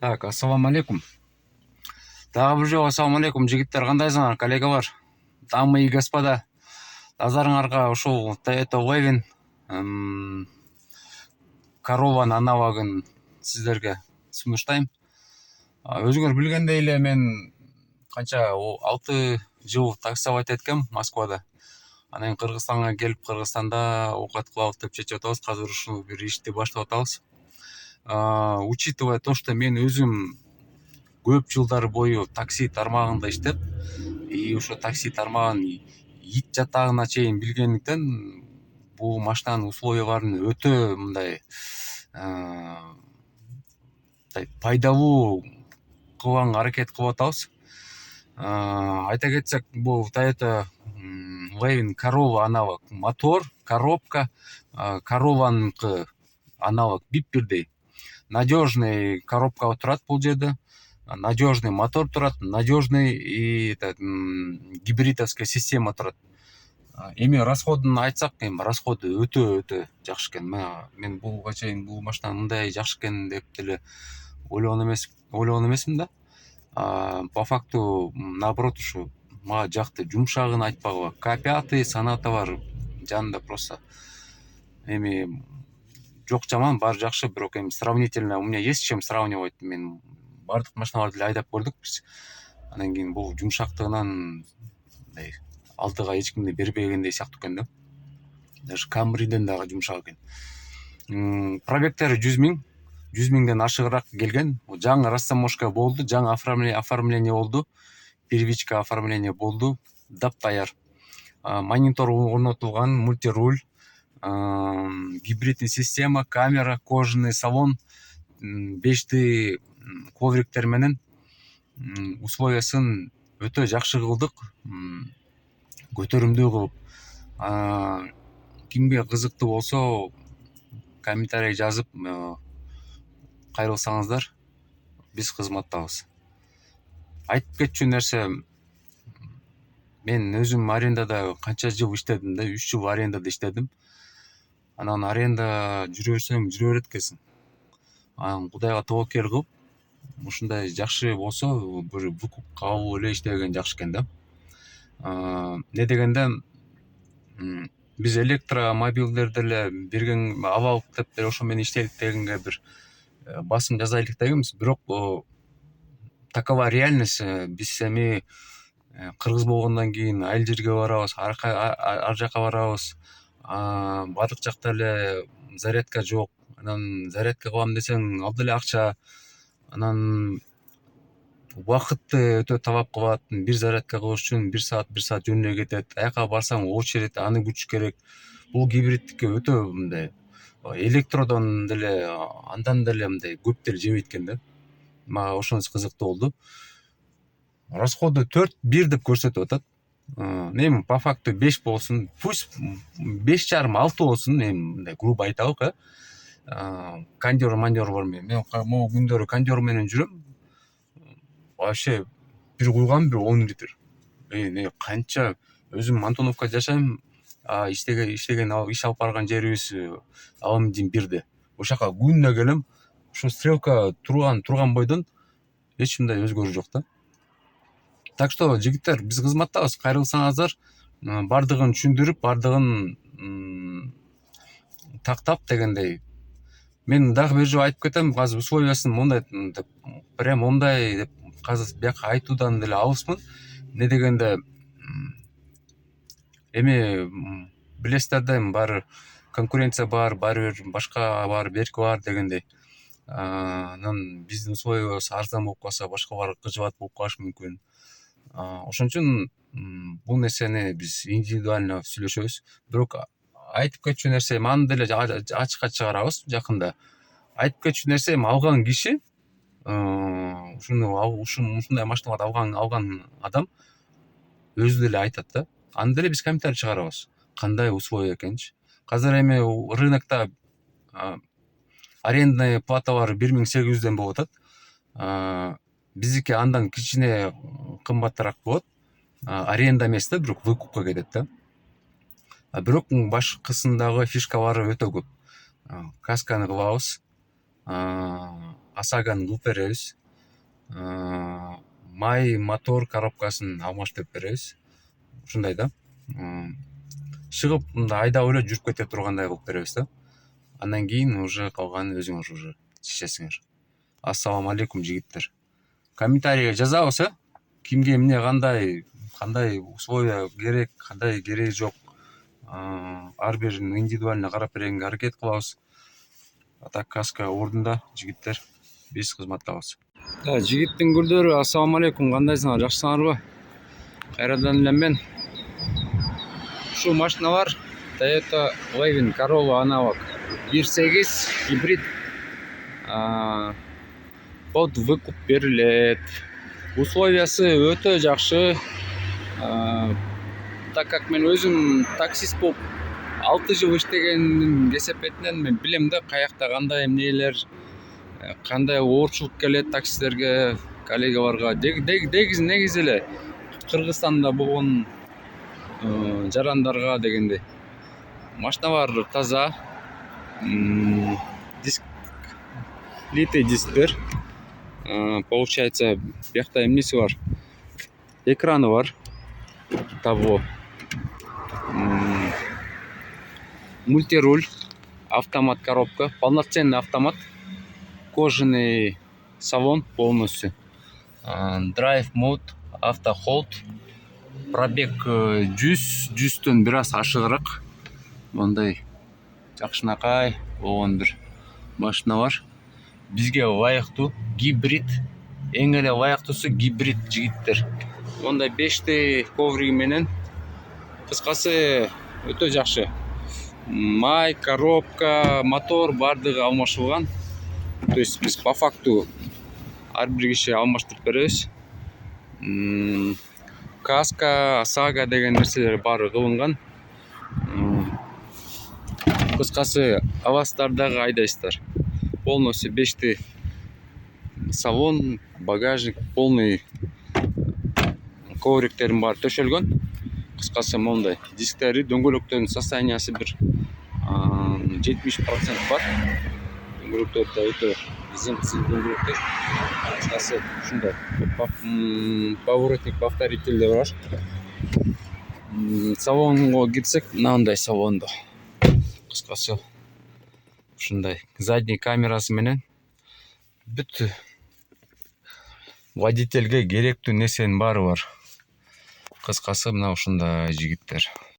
Так, ассаламу алейкум. Дагы бир жолу ассаламу алейкум жигиттер, кандайсыңар, коллегалар, дамы и господа. Назарыңарга ушул Toyota Levin Corolla'nын аналогун сиздерге сунуштайм. Өзүңөр билгендей эле мен канча 6 жыл таксовать эткем Москвада. Анан кийин Кыргызстанга келип, Кыргызстанда оокат кылабыз деп чечип атабыз. Азыр ушул бир ишти баштап атабыз. Учитывая то, что мен өзүм көп жылдар бою такси тармагында иштеп, и ошо такси тармагын ит жатагына чейин билгендиктен бул машинанын условияларын өтө мындай пайдалуу кылганга аракет кылып атабыз. Айта кетсек, бул Toyota Levin Corolla аналог мотор, коробка, Corolla'ныкы аналог бип-бирдей. Надежный коробка турат бул жерде, надежный мотор турат, надежный и гибридовская система турат. Эми расходун айтсак, расходу өтө жакшы экен. Мен буга чейин бул машина мындай жакшы экен деп деле ойлогон эмесмин да. По факту наоборот, ушу мага жакты. Жумшагын айтпагыла. К5 Sonata бар жанында, просто эми жок жаман, баары жакшы, бирок эми сравнительно у меня есть с чем сравнивать. Мен баардык машиналарды эле айдап көрдүк биз. Анан кийин бул жумшактыгынан алдыга эч кимди бербегендей сыяктуу экен да. Даже Camry'ден дагы жумшак экен. Пробегтери 100.000 ашыгыраак келген. Жаңы растаможка болду, жаңы оформление болду, первичка оформление болду, дап-даяр. Монитор орнотулган, мультируль, гибридный система, камера, кожаный салон, 5D ковриктер менен условиясын өтө жакшы кылдык, көтөрүмдүү кылып. Кимге кызыктуу болсо комментарий жазып кайрылсаңыздар, биз кызматтабыз. Айтып кетчү нерсе, мен өзүм арендада канча жыл иштедим да, 3 жыл арендада иштедим. Анан аренда жүрө берет экенсиң. Анан Кудайга тобокел кылып, ушундай жакшы болсо, бир выкупка алып эле иштеген жакшы экен да. Не дегенде, биз электромобилдерди эле берген алалык деп деле ошо менен иштелик дегенге бир басым жасайлык дегенбиз. Бирок такова реальность. Биз эми кыргыз болгондон кийин айыл жерге барабыз, ар жака барабыз. Бардык жакта эле зарядка жок. Анан зарядка кылам десең, ал деле акча. Анан убакытты өтө талап кылат. Бир зарядка кылыш үчүн 1 саат жөнүнө кетет. Аяка барсаң очередь, аны күтүш керек. Бул гибридтикке өтө мындай электродон деле андан деле мындай көп деле жебейт экен да. Мага ошонусу кызыктуу болду. Расходу 4-1 деп көрсөтүп атат. Эми по факту 5 болсун, пусть 5,5-6 болсун, эми мындай грубо айталык, кондер бар. Мен могу күндөрү кондер менен жүрөм. Вообще бир куйган 10 литр. Канча өзүм Антоновка жашайм, иштеген иш алып барган жерибиз Алмдин 1де. Ошака күнүнө келем. Ошо стрелка турган бойдон эч кандай өзгөрүү жок да. Так что, жигиттер, биз кызматтабыз. Кайрылсаңыздар, бардыгын түшүндүрүп, бардыгын тактап дегендей. Мен дагы бир жолу айтып кетем, азыр условиясын мондай деп, прям мондай деп азыр бияка айтуудан деле алыспын. Не дегенде, эми билесиздер да, баары конкуренция бар, баары бир башка бар, берки бар дегендей. Анан биздин условиябыз арзан болуп калса, башкалар кыжыбат болуп калышы мүмкүн. Ошон үчүн бул нерсени биз индивидуально сүйлөшөбүз. Бирок айтып кетчү нерсе, аны деле ачыкка чыгарабыз жакында. Айтып кетчү нерсе, алган киши, ушундай машиналарды алган адам өзү деле айтат да. Аны деле биз комментарий чыгарабыз. Кандай условия экенчи. Азыр эми рынокто арендный платалар 1800ден болуп атат. Биздики андан кичине кымбатыраак болот. Аренда эмес да, бирок выкупка кетет да. Бирок башкысындагы фишкалары өтө көп. Касканы кылабыз. Асаганы кылып беребиз. Май мотор коробкасын алмаштырып беребиз. Ушундай да. Чыгып мындай айдап эле жүрүп кете тургандай кылып беребиз да. Андан кийин уже калганын өзүңөр уже чечесиңер. Ассаламу алейкум жигиттер. Комментарийге жазабыз, кимге эмне кандай условия керек, кандай кереги жок. Ар бирин индивидуально карап бергенге аракет кылабыз. А так каска ордунда жигиттер. Биз кызматтабыз. Жигиттин гүлдөрү, ассаламу алейкум, кандайсыңар, жакшысыңарбы? Кайрадан эле мен. Ушул машина бар. Toyota Levin Corolla аналог 1.8 гибрид. Под выкуп берилет. Условиясы өтө жакшы. Так как мен өзүм таксист болуп 6 жыл иштеген кесепетинен мен билем да, каякта кандай эмнелер, кандай оорчулук келет таксистерге, коллегаларга. Негизи эле Кыргызстанда болгон жарандарга дегенде. Машина бар таза. Диск, литый дисктер. Получается, бияқта эмнеси бар? Экраны бар. Того. Мультируль, автомат коробка, полноценный автомат, кожаный салон полностью, драйв мод, автохолд, пробег 100-төн бир аз ашыгыраак. Мындай жакшынакай болгон бир машина бар. Бизге ылайыктуу гибрид, эң эле ылайыктуусу гибрид жигиттер. Мондай 5T ковриги менен, кыскасы өтө жакшы. Май, коробка, мотор бардыгы алмашылган. То есть биз по факту ар бир киши алмаштырып беребиз. Каска, сага деген нерселер баары кылынган. Кыскасы авастардагы айдайсыздар. Полностью 5T салон, багажник, полный ковриктерин баары төшөлгөн. Кыскасы мондай. Дисктери, дөңгөлөктөрдүн состояниясы бир 70% бар. Дөңгөлөктөр өтө зенксиз дөңгөлөктөр. Кыскасы ушундай. Поворотник, повторитель бар. Салонго кирсек, мындай салондо. Кыскасы ушундай. Задний камерасы менен бүт водительге керектүү нерсенин баары бар. Кыскасы мына ушундай жигиттер.